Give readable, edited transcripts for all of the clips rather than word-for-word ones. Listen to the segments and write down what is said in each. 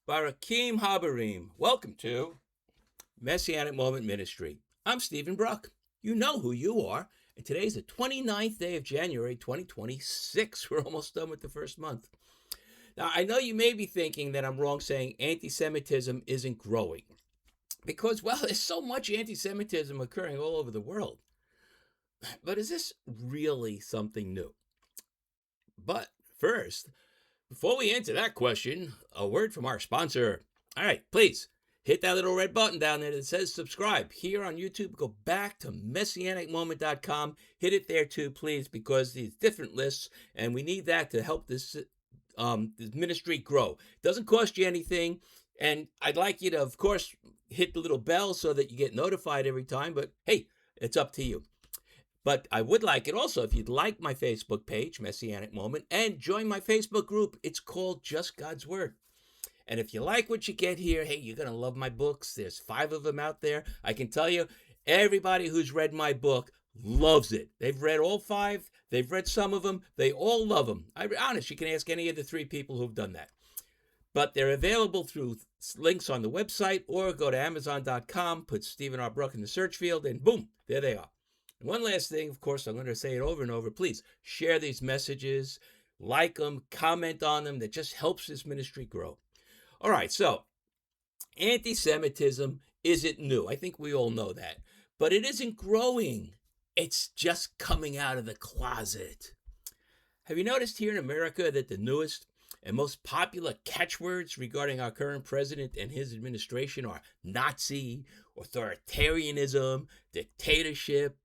Barakim Habarim. Welcome to Messianic Moment Ministry. I'm Stephen Bruck. You know who you are. And today's the 29th day of January, 2026. We're almost done with the first month. Now, I know you may be thinking that I'm wrong saying anti-Semitism isn't growing. Because, well, there's so much anti-Semitism occurring all over the world. But is this really something new? But first, before we answer that question, a word from our sponsor. All right, please hit that little red button down there that says subscribe. Here on YouTube, go back to messianicmoment.com. Hit it there too, please, because these different lists, and we need that to help this ministry grow. It doesn't cost you anything, and I'd like you to, of course, hit the little bell so that you get notified every time, but hey, it's up to you. But I would like it also if you'd like my Facebook page, Messianic Moment, and join my Facebook group. It's called Just God's Word. And if you like what you get here, hey, you're going to love my books. There's 5 of them out there. I can tell you, everybody who's read my book loves it. They've read all 5. They've read some of them. They all love them. I'm honest, you can ask any of the 3 people who've done that. But they're available through links on the website, or go to Amazon.com, put Stephen R. Bruck in the search field, and boom, there they are. And one last thing, of course, I'm going to say it over and over. Please share these messages, like them, comment on them. That just helps this ministry grow. All right, so anti-Semitism isn't new. I think we all know that. But it isn't growing. It's just coming out of the closet. Have you noticed here in America that the newest and most popular catchwords regarding our current president and his administration are Nazi, authoritarianism, dictatorship?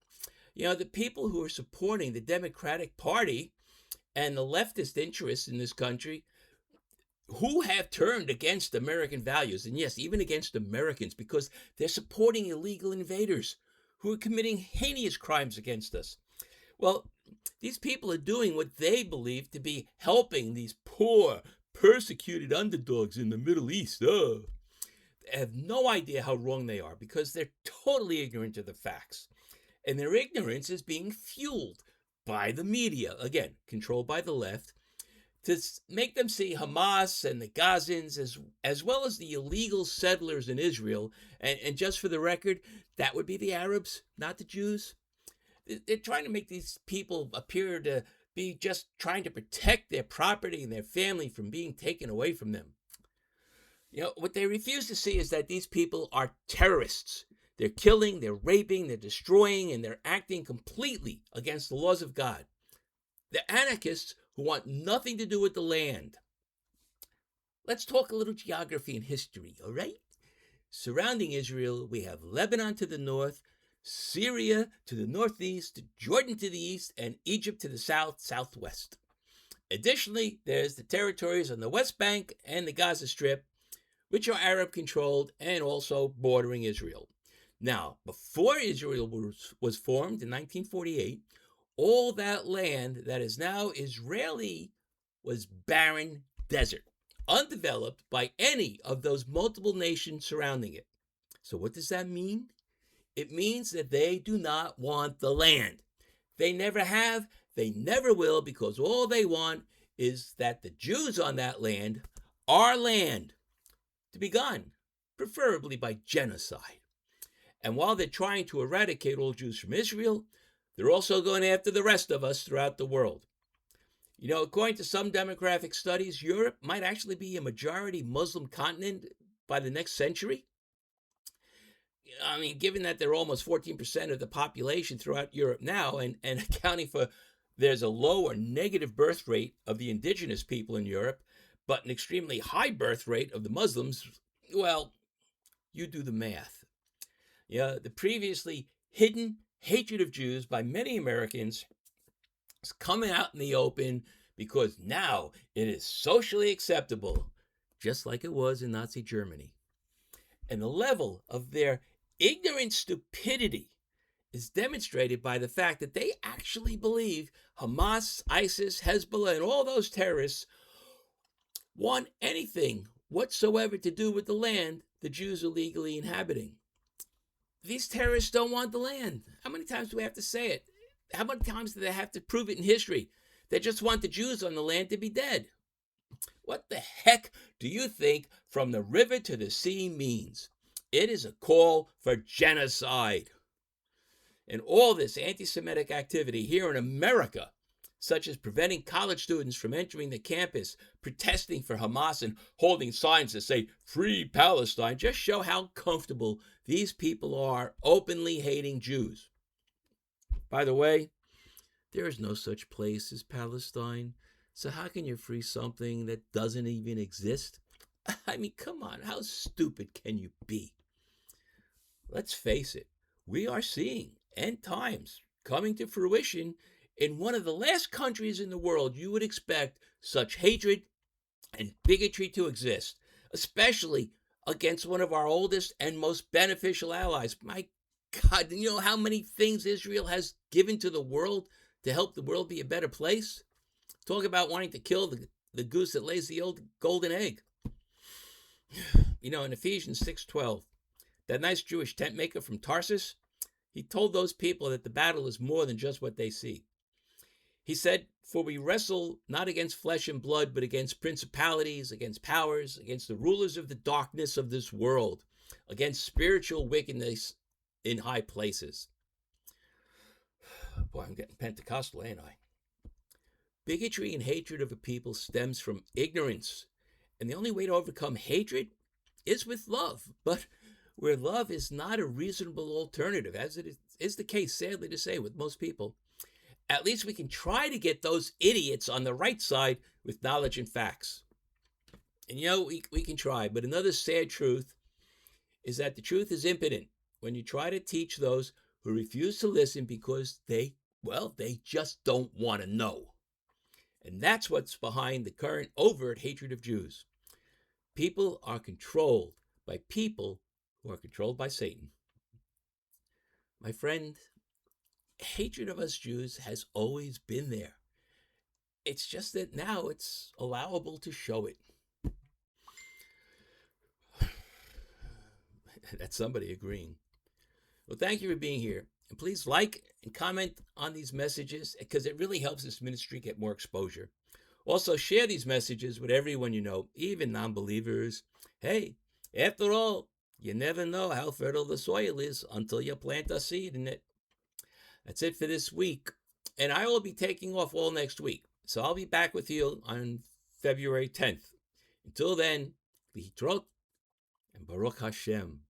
You know, the people who are supporting the Democratic Party and the leftist interests in this country, who have turned against American values, and yes, even against Americans, because they're supporting illegal invaders who are committing heinous crimes against us. Well, these people are doing what they believe to be helping these poor, persecuted underdogs in the Middle East. They have no idea how wrong they are because they're totally ignorant of the facts. And their ignorance is being fueled by the media, again, controlled by the left, to make them see Hamas and the Gazans as well as the illegal settlers in Israel. And just for the record, that would be the Arabs, not the Jews. They're trying to make these people appear to be just trying to protect their property and their family from being taken away from them. You know, what they refuse to see is that these people are terrorists. They're killing, they're raping, they're destroying, and they're acting completely against the laws of God. They're anarchists who want nothing to do with the land. Let's talk a little geography and history, all right? Surrounding Israel, we have Lebanon to the north, Syria to the northeast, Jordan to the east, and Egypt to the south, southwest. Additionally, there's the territories on the West Bank and the Gaza Strip, which are Arab-controlled and also bordering Israel. Now, before Israel was formed in 1948, all that land that is now Israeli was barren desert, undeveloped by any of those multiple nations surrounding it. So what does that mean? It means that they do not want the land. They never have, they never will, because all they want is that the Jews on that land, our land, to be gone, preferably by genocide. And while they're trying to eradicate all Jews from Israel, they're also going after the rest of us throughout the world. You know, according to some demographic studies, Europe might actually be a majority Muslim continent by the next century. I mean, given that they're almost 14% of the population throughout Europe now, and accounting for there's a low or negative birth rate of the indigenous people in Europe, but an extremely high birth rate of the Muslims, well, you do the math. Yeah, the previously hidden hatred of Jews by many Americans is coming out in the open because now it is socially acceptable, just like it was in Nazi Germany. And the level of their ignorant stupidity is demonstrated by the fact that they actually believe Hamas, ISIS, Hezbollah, and all those terrorists want anything whatsoever to do with the land the Jews are legally inhabiting. these terrorists don't want the land. How many times do we have to say it? How many times do they have to prove it in history? They just want the Jews on the land to be dead. What the heck do you think from the river to the sea means? It is a call for genocide. And all this anti-Semitic activity here in America, such as preventing college students from entering the campus, protesting for Hamas, and holding signs that say, "Free Palestine," just show how comfortable these people are openly hating Jews. By the way, there is no such place as Palestine. So how can you free something that doesn't even exist? I mean, come on, how stupid can you be? Let's face it, we are seeing end times coming to fruition in one of the last countries in the world you would expect such hatred and bigotry to exist, especially against one of our oldest and most beneficial allies. My God, do you know how many things Israel has given to the world to help the world be a better place? Talk about wanting to kill the goose that lays the old golden egg. You know, in Ephesians 6:12, that nice Jewish tent maker from Tarsus, he told those people that the battle is more than just what they see. He said, "For we wrestle not against flesh and blood, but against principalities, against powers, against the rulers of the darkness of this world, against spiritual wickedness in high places." Boy, I'm getting Pentecostal, ain't I? Bigotry and hatred of a people stems from ignorance. And the only way to overcome hatred is with love. But where love is not a reasonable alternative, as it is the case, sadly to say, with most people, at least we can try to get those idiots on the right side with knowledge and facts. And you know, we can try, but another sad truth is that the truth is impotent when you try to teach those who refuse to listen because they just don't want to know. And that's what's behind the current overt hatred of Jews. People are controlled by people who are controlled by Satan. My friend, hatred of us Jews has always been there. It's just that now it's allowable to show it. That's somebody agreeing. Well, thank you for being here. And please like and comment on these messages because it really helps this ministry get more exposure. Also, share these messages with everyone you know, even non-believers. Hey, after all, you never know how fertile the soil is until you plant a seed in it. That's it for this week. And I will be taking off all next week. So I'll be back with you on February 10th. Until then, Lihitrot and Baruch Hashem.